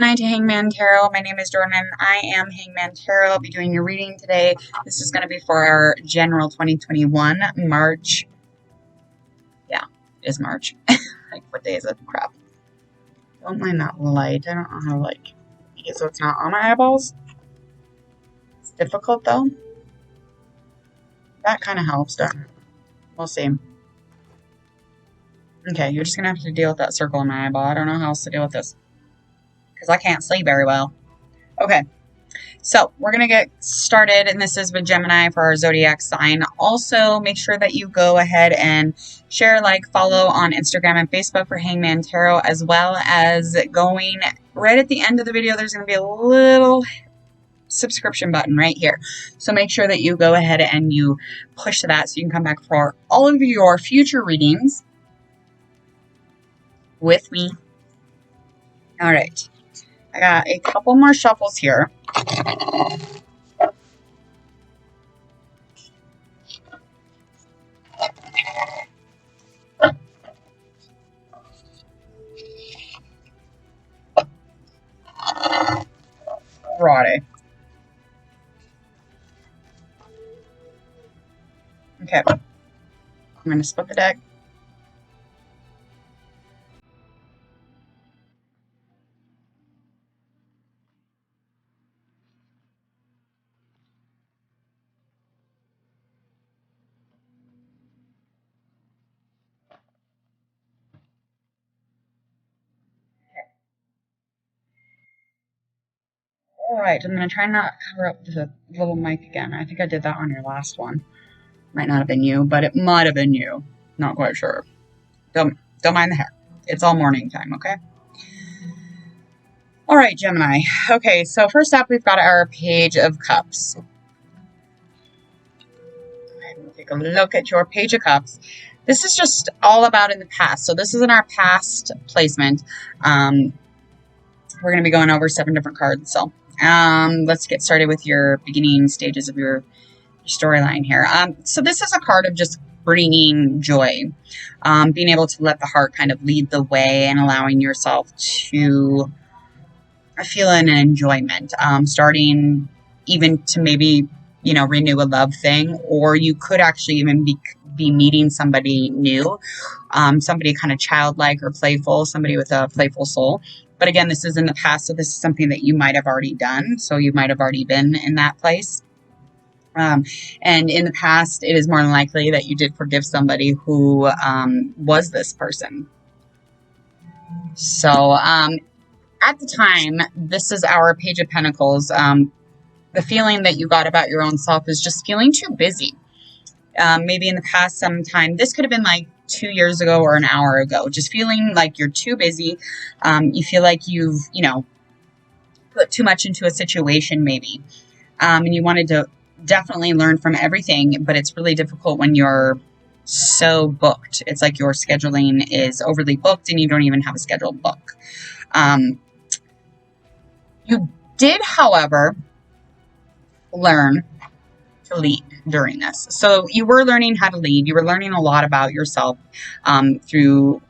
Night to Hangman Tarot. My name is Jordan. I am Hangman Tarot. I'll be doing your reading today. This is going to be for our general 2021 March. Yeah, it is March. Like, what day is it? Crap. Don't mind that light. I don't know how to make it so it's not on my eyeballs. It's difficult though. That kind of helps, doesn't it? We'll see. Okay, you're just going to have to deal with that circle in my eyeball. I don't know how else to deal with this, because I can't see very well. Okay, so we're going to get started, and this is with Gemini for our Zodiac sign. Also, make sure that you go ahead and share, like, follow on Instagram and Facebook for Hangman Tarot, as well as going right at the end of the video, there's going to be a little subscription button right here. So make sure that you go ahead and you push that so you can come back for all of your future readings with me. All right. I got a couple more shuffles here. Righty. Okay. I'm going to split the deck. Alright, I'm going to try not to cover up the little mic again. I think I did that on your last one. Might not have been you, but it might have been you. Not quite sure. Don't mind the hair. It's all morning time, okay? Alright, Gemini. Okay, so first up, we've got our Page of Cups. We'll take a look at your Page of Cups. This is just all about in the past. So this is in our past placement. We're going to be going over 7 different cards. So let's get started with your beginning stages of your storyline here. So this is a card of just bringing joy, being able to let the heart kind of lead the way and allowing yourself to feel an enjoyment, starting even to maybe, you know, renew a love thing, or you could actually even be meeting somebody new, somebody kind of childlike or playful, somebody with a playful soul. But again, this is in the past, so this is something that you might have already done. So you might have already been in that place. And in the past, it is more than likely that you did forgive somebody who was this person. So at the time, this is our Page of Pentacles. The feeling that you got about your own self is just feeling too busy. Maybe in the past sometime, this could have been like 2 years ago or an hour ago, just feeling like you're too busy. You feel like you've, you know, put too much into a situation maybe. And you wanted to definitely learn from everything, but it's really difficult when you're so booked. It's like your scheduling is overly booked and you don't even have a scheduled book. You did, however, learn to lead during this. So you were learning how to lead. You were learning a lot about yourself through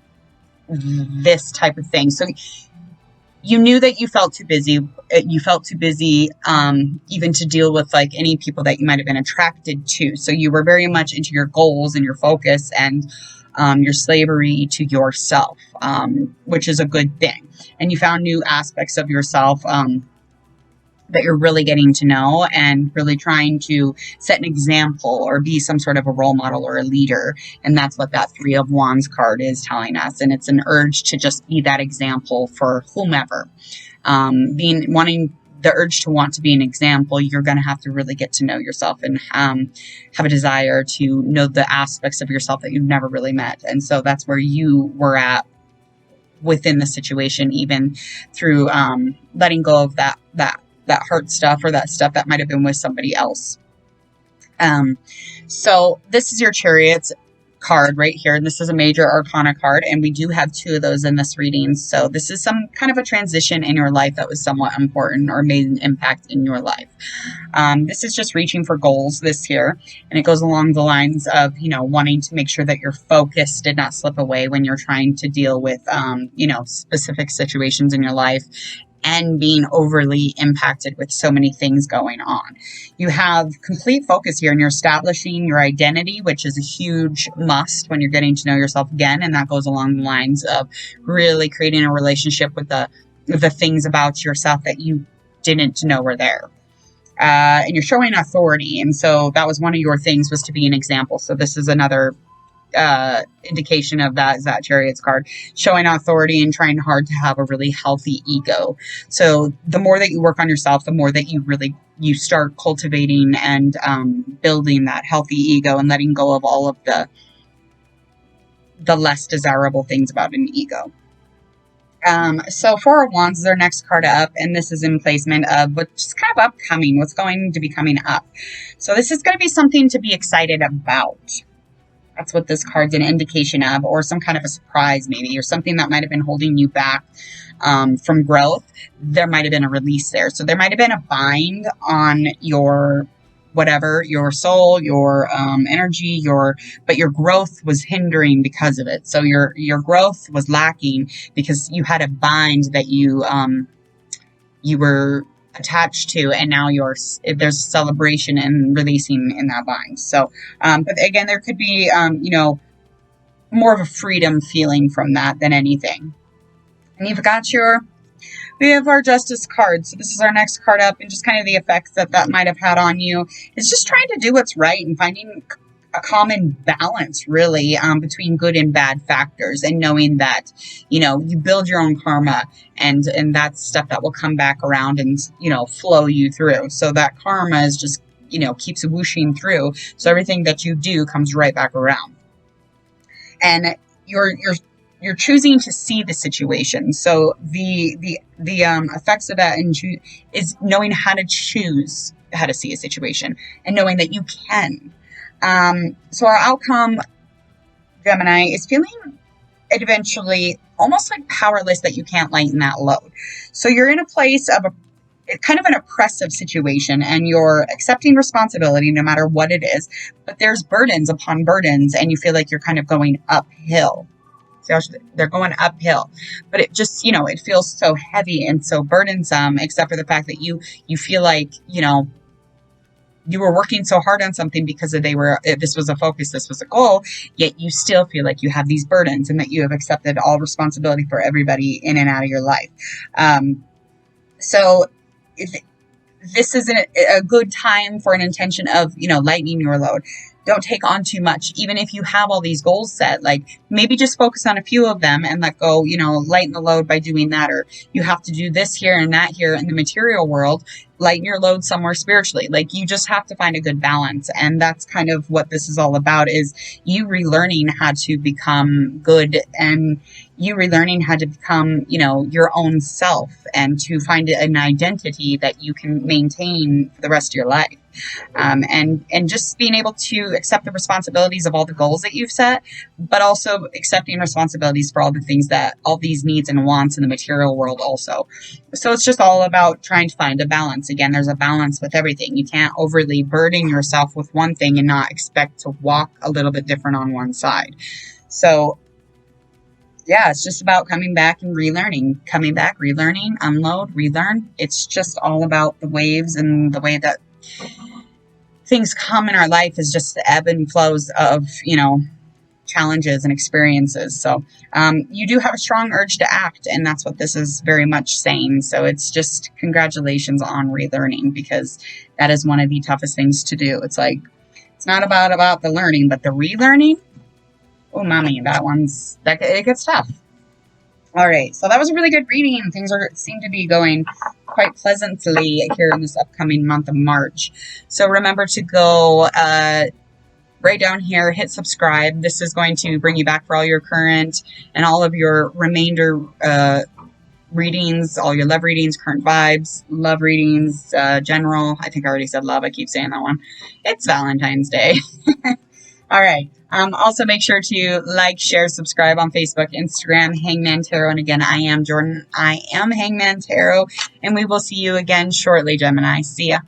this type of thing. So you knew that you felt too busy. You felt too busy even to deal with like any people that you might have been attracted to. So you were very much into your goals and your focus and your slavery to yourself, which is a good thing. And you found new aspects of yourself that you're really getting to know and really trying to set an example or be some sort of a role model or a leader. And that's what that 3 of Wands card is telling us. And it's an urge to just be that example for whomever. Wanting the urge to want to be an example, you're going to have to really get to know yourself and have a desire to know the aspects of yourself that you've never really met. And so that's where you were at within the situation, even through letting go of that heart stuff or that stuff that might have been with somebody else. So this is your Chariot card right here. And this is a major arcana card, and we do have 2 of those in this reading. So this is some kind of a transition in your life that was somewhat important or made an impact in your life. This is just reaching for goals this year, and it goes along the lines of, you know, wanting to make sure that your focus did not slip away when you're trying to deal with, you know, specific situations in your life. and being overly impacted with so many things going on. You have complete focus here and you're establishing your identity, which is a huge must when you're getting to know yourself again. And that goes along the lines of really creating a relationship with the things about yourself that you didn't know were there. And you're showing authority. And so that was one of your things, was to be an example. So this is another indication of that, is that Chariot's card, showing authority and trying hard to have a really healthy ego. So the more that you work on yourself, the more that you start cultivating and building that healthy ego and letting go of all of the less desirable things about an ego. So Four of Wands is our next card up, and this is in placement of what's kind of upcoming, what's going to be coming up. So this is going to be something to be excited about. That's what this card's an indication of, or some kind of a surprise maybe, or something that might have been holding you back from growth. There might have been a release there. So there might have been a bind on your whatever, your soul, your energy, but your growth was hindering because of it. So your growth was lacking because you had a bind that you were attached to, and now there's a celebration and releasing in that bind. So, but again, there could be, more of a freedom feeling from that than anything. And we have our Justice card. So this is our next card up, and just kind of the effects that might have had on you. It's just trying to do what's right and finding a common balance, really, between good and bad factors, and knowing that, you build your own karma, and that's stuff that will come back around and, flow you through. So that karma is just, keeps whooshing through. So everything that you do comes right back around. And you're choosing to see the situation. So the effects of that is knowing how to choose how to see a situation, and knowing that you can. So our outcome, Gemini, is feeling eventually almost like powerless, that you can't lighten that load. So you're in a place of kind of an oppressive situation, and you're accepting responsibility no matter what it is, but there's burdens upon burdens, and you feel like you're kind of going uphill. They're going uphill, but it just, it feels so heavy and so burdensome, except for the fact that you feel like, you were working so hard on something because this was a focus, this was a goal, yet you still feel like you have these burdens and that you have accepted all responsibility for everybody in and out of your life. So this is a good time for an intention of, lightening your load. Don't take on too much. Even if you have all these goals set, like maybe just focus on a few of them and let go, lighten the load by doing that. Or you have to do this here and that here in the material world, lighten your load somewhere spiritually. Like, you just have to find a good balance. And that's kind of what this is all about, is you relearning how to become good, and you relearning how to become, your own self, and to find an identity that you can maintain for the rest of your life. And just being able to accept the responsibilities of all the goals that you've set, but also accepting responsibilities for all the things all these needs and wants in the material world also. So it's just all about trying to find a balance. Again, there's a balance with everything. You can't overly burden yourself with one thing and not expect to walk a little bit different on one side. So yeah, it's just about coming back and relearning, unload, relearn. It's just all about the waves, and the way that things come in our life is just the ebb and flows of, challenges and experiences. So you do have a strong urge to act, and that's what this is very much saying. So it's just congratulations on relearning, because that is one of the toughest things to do. It's like, it's not about the learning, but the relearning. Oh, mommy, it gets tough. All right, so that was a really good reading. Things seem to be going quite pleasantly here in this upcoming month of March. So remember to go right down here, hit subscribe. This is going to bring you back for all your current and all of your remainder readings, all your love readings, current vibes, love readings, general. I think I already said love. I keep saying that one. It's Valentine's Day. All right. Also make sure to like, share, subscribe on Facebook, Instagram, Hangman Tarot. And again, I am Jordan. I am Hangman Tarot, and we will see you again shortly, Gemini. See ya.